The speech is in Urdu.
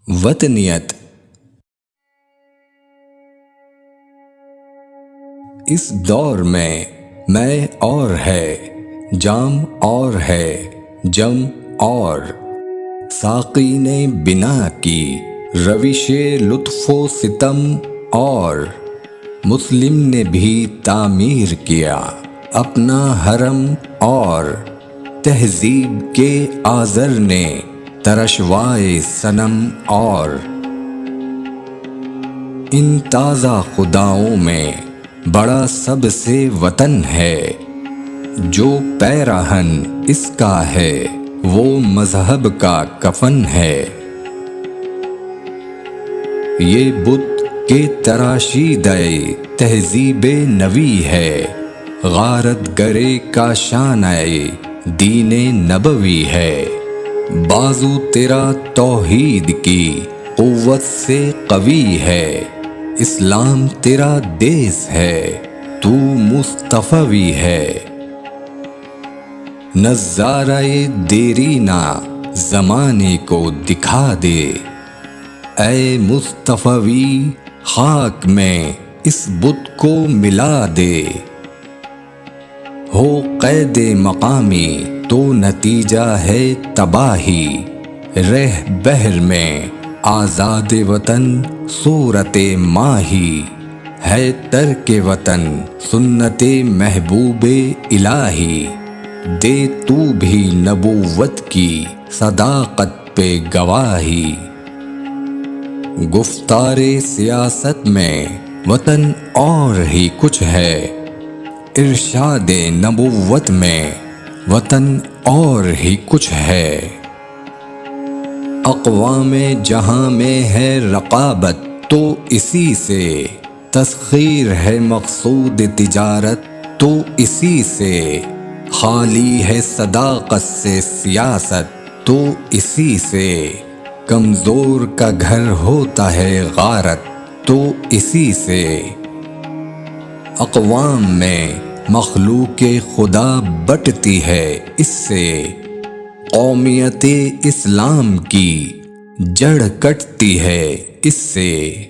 وطنیت۔ اس دور میں اور ہے، جام اور ہے، جم اور، ساقی نے بنا کی روش لطف و ستم اور، مسلم نے بھی تعمیر کیا اپنا حرم اور، تہذیب کے آذر نے ترشوائے صنم اور، ان تازہ خداؤں میں بڑا سب سے وطن ہے، جو پیراہن اس کا ہے وہ مذہب کا کفن ہے۔ یہ بت کے تراشیدہ تہذیب نوی ہے، غارت گرے کا شانہ دین نبوی ہے۔ بازو تیرا توحید کی قوت سے قوی ہے، اسلام تیرا دیس ہے، تو مصطفوی ہے۔ نظارہ دیرینہ زمانے کو دکھا دے، اے مصطفوی خاک میں اس بت کو ملا دے۔ ہو قید مقامی تو نتیجہ ہے تباہی، رہ بحر میں آزاد وطن صورت ماہی، ہے ترک وطن سنت محبوب الہی، دے تو بھی نبوت کی صداقت پہ گواہی۔ گفتار سیاست میں وطن اور ہی کچھ ہے، ارشاد نبوت میں وطن اور ہی کچھ ہے۔ اقوام جہاں میں ہے رقابت تو اسی سے، تسخیر ہے مقصود تجارت تو اسی سے، خالی ہے صداقت سے سیاست تو اسی سے، کمزور کا گھر ہوتا ہے غارت تو اسی سے۔ اقوام میں مخلوق خدا بٹتی ہے اس سے، قومیت اسلام کی جڑ کٹتی ہے اس سے۔